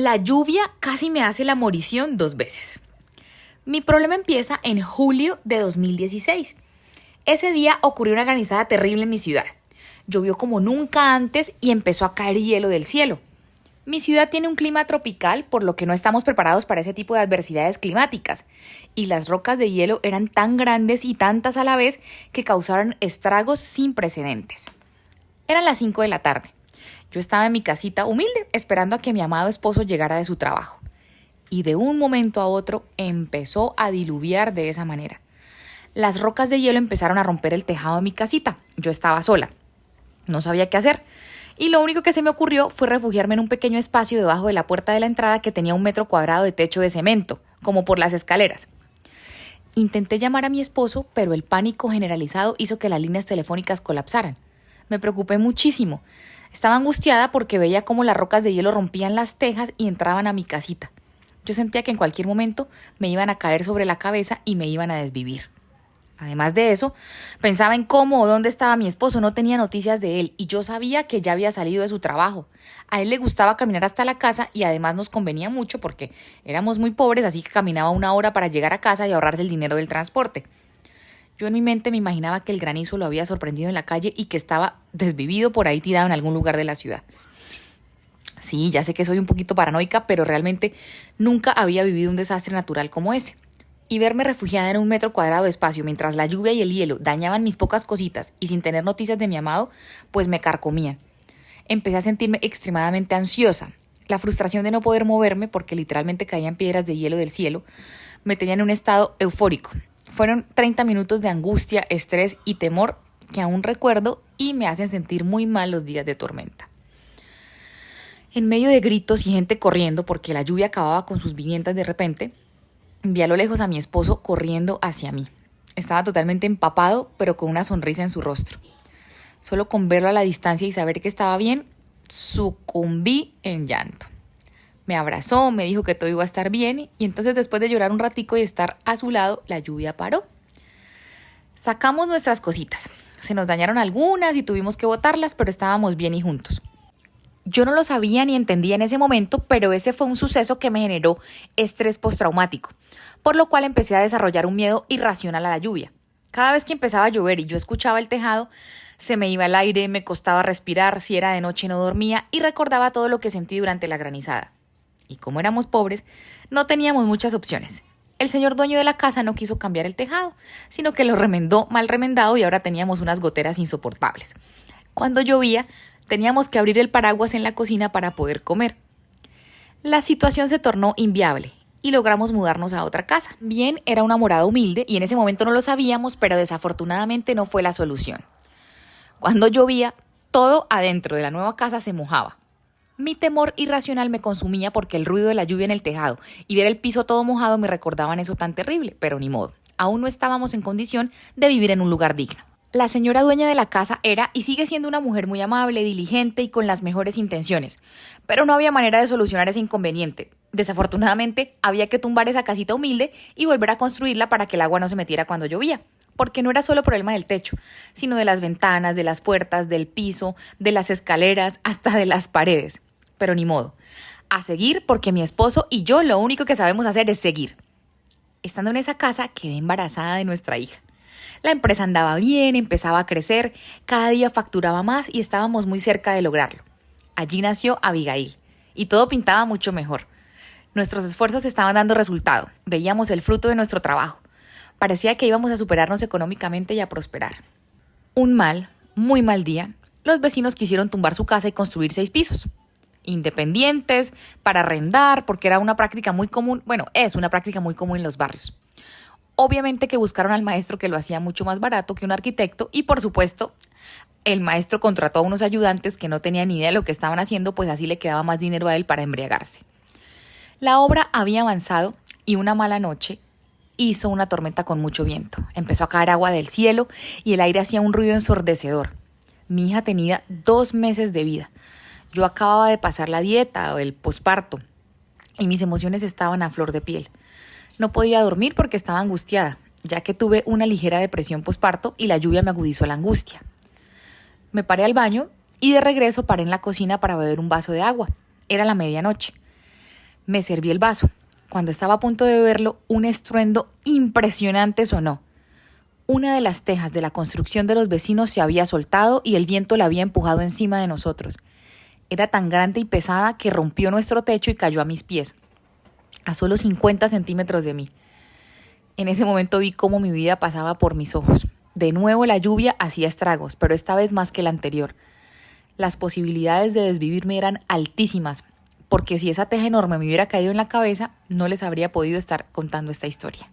La lluvia casi me hace la morición 2 veces. Mi problema empieza en julio de 2016. Ese día ocurrió una granizada terrible en mi ciudad. Llovió como nunca antes y empezó a caer hielo del cielo. Mi ciudad tiene un clima tropical, por lo que no estamos preparados para ese tipo de adversidades climáticas. Y las rocas de hielo eran tan grandes y tantas a la vez que causaron estragos sin precedentes. Eran las 5 de la tarde. Yo estaba en mi casita humilde, esperando a que mi amado esposo llegara de su trabajo. Y de un momento a otro empezó a diluviar de esa manera. Las rocas de hielo empezaron a romper el tejado de mi casita. Yo estaba sola. No sabía qué hacer. Y lo único que se me ocurrió fue refugiarme en un pequeño espacio debajo de la puerta de la entrada que tenía 1 metro cuadrado de techo de cemento, como por las escaleras. Intenté llamar a mi esposo, pero el pánico generalizado hizo que las líneas telefónicas colapsaran. Me preocupé muchísimo. Estaba angustiada porque veía cómo las rocas de hielo rompían las tejas y entraban a mi casita. Yo sentía que en cualquier momento me iban a caer sobre la cabeza y me iban a desvivir. Además de eso, pensaba en cómo o dónde estaba mi esposo. No tenía noticias de él y yo sabía que ya había salido de su trabajo. A él le gustaba caminar hasta la casa y además nos convenía mucho porque éramos muy pobres, así que caminaba 1 hora para llegar a casa y ahorrarse el dinero del transporte. Yo en mi mente me imaginaba que el granizo lo había sorprendido en la calle y que estaba desvivido por ahí tirado en algún lugar de la ciudad. Sí, ya sé que soy un poquito paranoica, pero realmente nunca había vivido un desastre natural como ese. Y verme refugiada en 1 metro cuadrado de espacio mientras la lluvia y el hielo dañaban mis pocas cositas y sin tener noticias de mi amado, pues me carcomían. Empecé a sentirme extremadamente ansiosa. La frustración de no poder moverme, porque literalmente caían piedras de hielo del cielo, me tenía en un estado eufórico. Fueron 30 minutos de angustia, estrés y temor que aún recuerdo y me hacen sentir muy mal los días de tormenta. En medio de gritos y gente corriendo porque la lluvia acababa con sus viviendas de repente, vi a lo lejos a mi esposo corriendo hacia mí. Estaba totalmente empapado, pero con una sonrisa en su rostro. Solo con verlo a la distancia y saber que estaba bien, sucumbí en llanto. Me abrazó, me dijo que todo iba a estar bien y entonces después de llorar un ratico y estar a su lado, la lluvia paró. Sacamos nuestras cositas. Se nos dañaron algunas y tuvimos que botarlas, pero estábamos bien y juntos. Yo no lo sabía ni entendía en ese momento, pero ese fue un suceso que me generó estrés postraumático, por lo cual empecé a desarrollar un miedo irracional a la lluvia. Cada vez que empezaba a llover y yo escuchaba el tejado, se me iba el aire, me costaba respirar, si era de noche no dormía y recordaba todo lo que sentí durante la granizada. Y como éramos pobres, no teníamos muchas opciones. El señor dueño de la casa no quiso cambiar el tejado, sino que lo remendó mal remendado y ahora teníamos unas goteras insoportables. Cuando llovía, teníamos que abrir el paraguas en la cocina para poder comer. La situación se tornó inviable y logramos mudarnos a otra casa. Bien, era una morada humilde y en ese momento no lo sabíamos, pero desafortunadamente no fue la solución. Cuando llovía, todo adentro de la nueva casa se mojaba. Mi temor irracional me consumía porque el ruido de la lluvia en el tejado y ver el piso todo mojado me recordaban eso tan terrible, pero ni modo. Aún no estábamos en condición de vivir en un lugar digno. La señora dueña de la casa era y sigue siendo una mujer muy amable, diligente y con las mejores intenciones, pero no había manera de solucionar ese inconveniente. Desafortunadamente, había que tumbar esa casita humilde y volver a construirla para que el agua no se metiera cuando llovía, porque no era solo problema del techo, sino de las ventanas, de las puertas, del piso, de las escaleras, hasta de las paredes. Pero ni modo. A seguir porque mi esposo y yo lo único que sabemos hacer es seguir. Estando en esa casa, quedé embarazada de nuestra hija. La empresa andaba bien, empezaba a crecer, cada día facturaba más y estábamos muy cerca de lograrlo. Allí nació Abigail y todo pintaba mucho mejor. Nuestros esfuerzos estaban dando resultado, veíamos el fruto de nuestro trabajo. Parecía que íbamos a superarnos económicamente y a prosperar. Un muy mal día, los vecinos quisieron tumbar su casa y construir 6 pisos. Independientes, para arrendar, porque era una práctica muy común, es una práctica muy común en los barrios. Obviamente que buscaron al maestro que lo hacía mucho más barato que un arquitecto y por supuesto el maestro contrató a unos ayudantes que no tenían ni idea de lo que estaban haciendo, pues así le quedaba más dinero a él para embriagarse. La obra había avanzado y una mala noche hizo una tormenta con mucho viento. Empezó a caer agua del cielo y el aire hacía un ruido ensordecedor. Mi hija tenía 2 meses de vida. Yo acababa de pasar la dieta o el posparto y mis emociones estaban a flor de piel. No podía dormir porque estaba angustiada, ya que tuve una ligera depresión posparto y la lluvia me agudizó la angustia. Me paré al baño y de regreso paré en la cocina para beber un vaso de agua. Era la medianoche. Me serví el vaso. Cuando estaba a punto de beberlo, un estruendo impresionante sonó. Una de las tejas de la construcción de los vecinos se había soltado y el viento la había empujado encima de nosotros. Era tan grande y pesada que rompió nuestro techo y cayó a mis pies, a solo 50 centímetros de mí. En ese momento vi cómo mi vida pasaba por mis ojos. De nuevo la lluvia hacía estragos, pero esta vez más que la anterior. Las posibilidades de desvivirme eran altísimas, porque si esa teja enorme me hubiera caído en la cabeza, no les habría podido estar contando esta historia.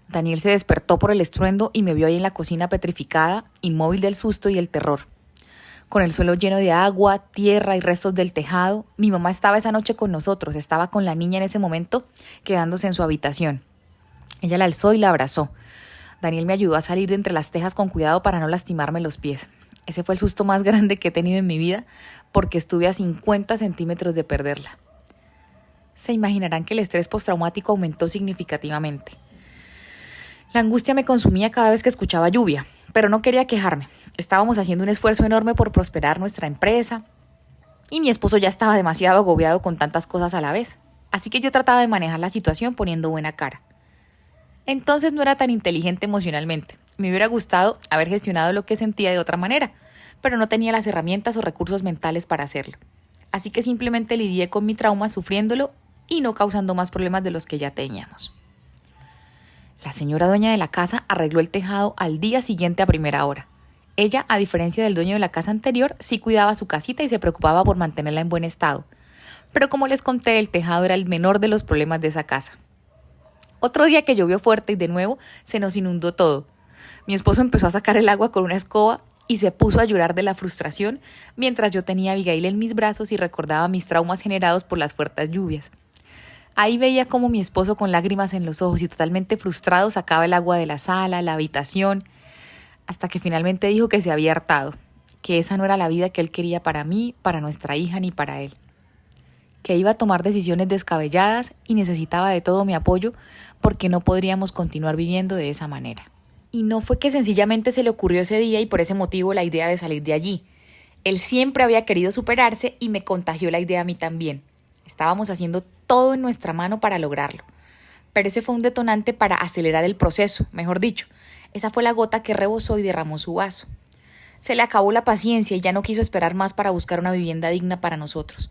Daniel se despertó por el estruendo y me vio ahí en la cocina petrificada, inmóvil del susto y el terror. Con el suelo lleno de agua, tierra y restos del tejado, mi mamá estaba esa noche con nosotros, estaba con la niña en ese momento, quedándose en su habitación. Ella la alzó y la abrazó. Daniel me ayudó a salir de entre las tejas con cuidado para no lastimarme los pies. Ese fue el susto más grande que he tenido en mi vida, porque estuve a 50 centímetros de perderla. Se imaginarán que el estrés postraumático aumentó significativamente. La angustia me consumía cada vez que escuchaba lluvia, pero no quería quejarme. Estábamos haciendo un esfuerzo enorme por prosperar nuestra empresa y mi esposo ya estaba demasiado agobiado con tantas cosas a la vez. Así que yo trataba de manejar la situación poniendo buena cara. Entonces no era tan inteligente emocionalmente. Me hubiera gustado haber gestionado lo que sentía de otra manera, pero no tenía las herramientas o recursos mentales para hacerlo. Así que simplemente lidié con mi trauma sufriéndolo y no causando más problemas de los que ya teníamos. La señora dueña de la casa arregló el tejado al día siguiente a primera hora. Ella, a diferencia del dueño de la casa anterior, sí cuidaba su casita y se preocupaba por mantenerla en buen estado. Pero como les conté, el tejado era el menor de los problemas de esa casa. Otro día que llovió fuerte y de nuevo se nos inundó todo. Mi esposo empezó a sacar el agua con una escoba y se puso a llorar de la frustración mientras yo tenía a Abigail en mis brazos y recordaba mis traumas generados por las fuertes lluvias. Ahí veía cómo mi esposo con lágrimas en los ojos y totalmente frustrado sacaba el agua de la sala, la habitación, hasta que finalmente dijo que se había hartado, que esa no era la vida que él quería para mí, para nuestra hija ni para él, que iba a tomar decisiones descabelladas y necesitaba de todo mi apoyo porque no podríamos continuar viviendo de esa manera. Y no fue que sencillamente se le ocurrió ese día y por ese motivo la idea de salir de allí. Él siempre había querido superarse y me contagió la idea a mí también. Estábamos haciendo todo en nuestra mano para lograrlo. Pero ese fue un detonante para acelerar el proceso, mejor dicho. Esa fue la gota que rebosó y derramó su vaso. Se le acabó la paciencia y ya no quiso esperar más para buscar una vivienda digna para nosotros.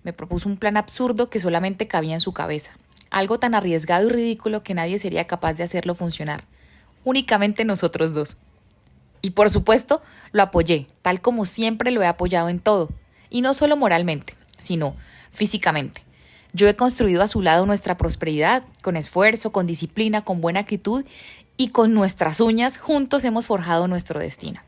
Me propuso un plan absurdo que solamente cabía en su cabeza. Algo tan arriesgado y ridículo que nadie sería capaz de hacerlo funcionar. Únicamente nosotros dos. Y por supuesto, lo apoyé, tal como siempre lo he apoyado en todo. Y no solo moralmente, sino físicamente. Yo he construido a su lado nuestra prosperidad, con esfuerzo, con disciplina, con buena actitud y con nuestras uñas juntos hemos forjado nuestro destino.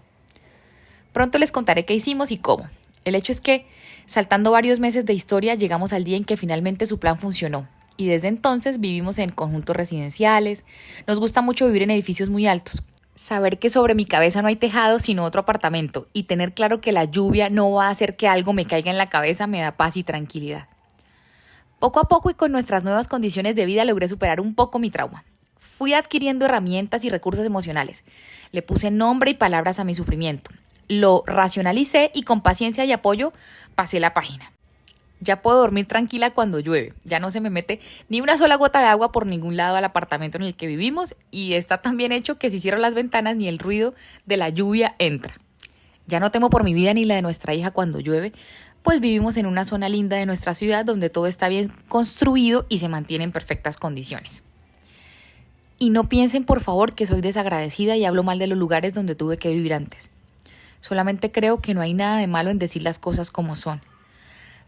Pronto les contaré qué hicimos y cómo. El hecho es que, saltando varios meses de historia, llegamos al día en que finalmente su plan funcionó. Y desde entonces vivimos en conjuntos residenciales. Nos gusta mucho vivir en edificios muy altos. Saber que sobre mi cabeza no hay tejado sino otro apartamento y tener claro que la lluvia no va a hacer que algo me caiga en la cabeza me da paz y tranquilidad. Poco a poco y con nuestras nuevas condiciones de vida logré superar un poco mi trauma. Fui adquiriendo herramientas y recursos emocionales. Le puse nombre y palabras a mi sufrimiento. Lo racionalicé y con paciencia y apoyo pasé la página. Ya puedo dormir tranquila cuando llueve. Ya no se me mete ni una sola gota de agua por ningún lado al apartamento en el que vivimos y está tan bien hecho que si cierro las ventanas ni el ruido de la lluvia entra. Ya no temo por mi vida ni la de nuestra hija cuando llueve, pues vivimos en una zona linda de nuestra ciudad donde todo está bien construido y se mantiene en perfectas condiciones. Y no piensen por favor que soy desagradecida y hablo mal de los lugares donde tuve que vivir antes. Solamente creo que no hay nada de malo en decir las cosas como son.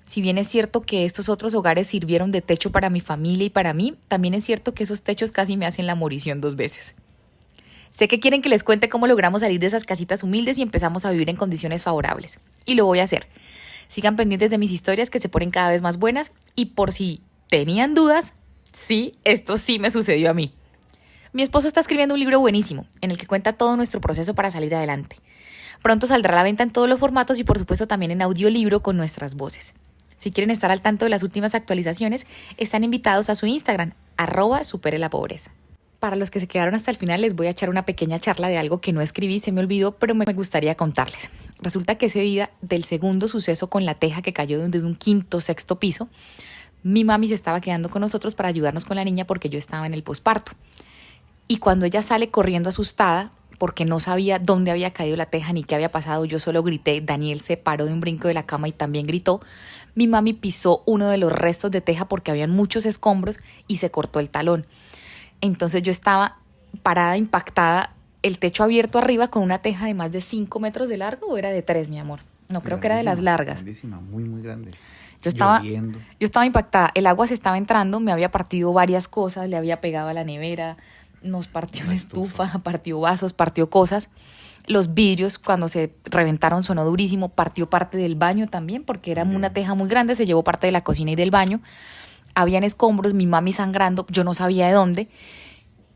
Si bien es cierto que estos otros hogares sirvieron de techo para mi familia y para mí, también es cierto que esos techos casi me hacen la morición 2 veces. Sé que quieren que les cuente cómo logramos salir de esas casitas humildes y empezamos a vivir en condiciones favorables. Y lo voy a hacer. Sigan pendientes de mis historias que se ponen cada vez más buenas y por si tenían dudas, sí, esto sí me sucedió a mí. Mi esposo está escribiendo un libro buenísimo en el que cuenta todo nuestro proceso para salir adelante. Pronto saldrá a la venta en todos los formatos y por supuesto también en audiolibro con nuestras voces. Si quieren estar al tanto de las últimas actualizaciones, están invitados a su Instagram, @superelapobreza. Para los que se quedaron hasta el final, les voy a echar una pequeña charla de algo que no escribí, se me olvidó, pero me gustaría contarles. Resulta que ese día del segundo suceso con la teja que cayó de un quinto, sexto piso, Mi mami se estaba quedando con nosotros para ayudarnos con la niña porque yo estaba en el posparto. Y cuando ella sale corriendo asustada, porque no sabía dónde había caído la teja ni qué había pasado, yo solo grité. Daniel se paró de un brinco de la cama y también gritó. Mi mami pisó uno de los restos de teja porque habían muchos escombros y se cortó el talón. Entonces yo estaba parada, impactada, el techo abierto arriba con una teja de más de 5 metros de largo, ¿o era de 3, mi amor? No, creo que era de las largas. Grandísima, muy, muy grande. Yo estaba impactada, el agua se estaba entrando, me había partido varias cosas, le había pegado a la nevera, nos partió una estufa, partió vasos, partió cosas. Los vidrios cuando se reventaron sonó durísimo, partió parte del baño también porque era una teja muy grande, se llevó parte de la cocina y del baño. Habían escombros, mi mami sangrando, yo no sabía de dónde.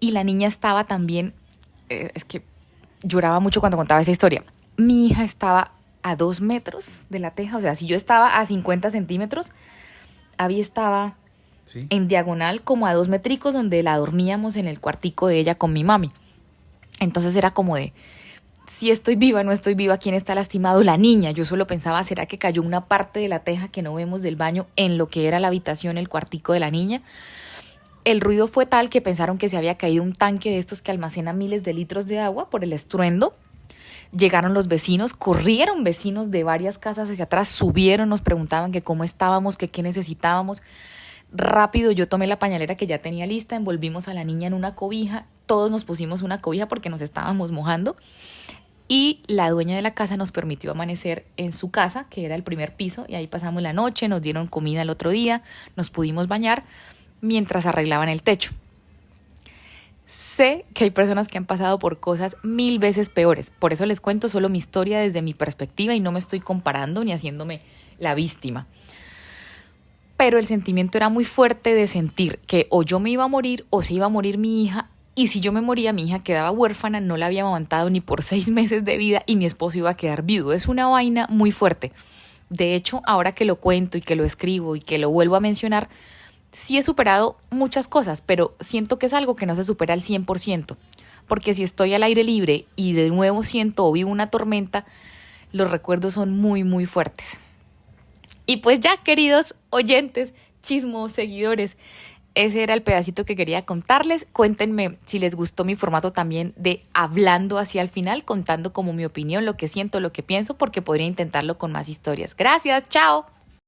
Y la niña estaba también, es que lloraba mucho cuando contaba esa historia. Mi hija estaba a 2 metros de la teja, o sea, si yo estaba a 50 centímetros, Abby estaba en diagonal como a 2 metricos donde la dormíamos en el cuartico de ella con mi mami. Entonces era como de, si estoy viva, no estoy viva, ¿quién está lastimado? La niña. Yo solo pensaba, ¿será que cayó una parte de la teja que no vemos del baño en lo que era la habitación, el cuartico de la niña? El ruido fue tal que pensaron que se había caído un tanque de estos que almacena miles de litros de agua por el estruendo. Llegaron los vecinos, corrieron vecinos de varias casas hacia atrás, subieron, nos preguntaban que cómo estábamos, que qué necesitábamos. Rápido yo tomé la pañalera que ya tenía lista, envolvimos a la niña en una cobija, todos nos pusimos una cobija porque nos estábamos mojando y la dueña de la casa nos permitió amanecer en su casa, que era el primer piso, y ahí pasamos la noche, nos dieron comida el otro día, nos pudimos bañar mientras arreglaban el techo. Sé que hay personas que han pasado por cosas 1000 veces peores, por eso les cuento solo mi historia desde mi perspectiva y no me estoy comparando ni haciéndome la víctima. Pero el sentimiento era muy fuerte de sentir que o yo me iba a morir o se iba a morir mi hija, y si yo me moría mi hija quedaba huérfana, no la había amamantado ni por 6 meses de vida y mi esposo iba a quedar viudo. Es una vaina muy fuerte. De hecho, ahora que lo cuento y que lo escribo y que lo vuelvo a mencionar, sí he superado muchas cosas, pero siento que es algo que no se supera al 100%, porque si estoy al aire libre y de nuevo siento o vivo una tormenta, los recuerdos son muy, muy fuertes. Y pues ya, queridos oyentes, chismos, seguidores, ese era el pedacito que quería contarles. Cuéntenme si les gustó mi formato también de hablando hacia el final, contando como mi opinión, lo que siento, lo que pienso, porque podría intentarlo con más historias. Gracias, chao.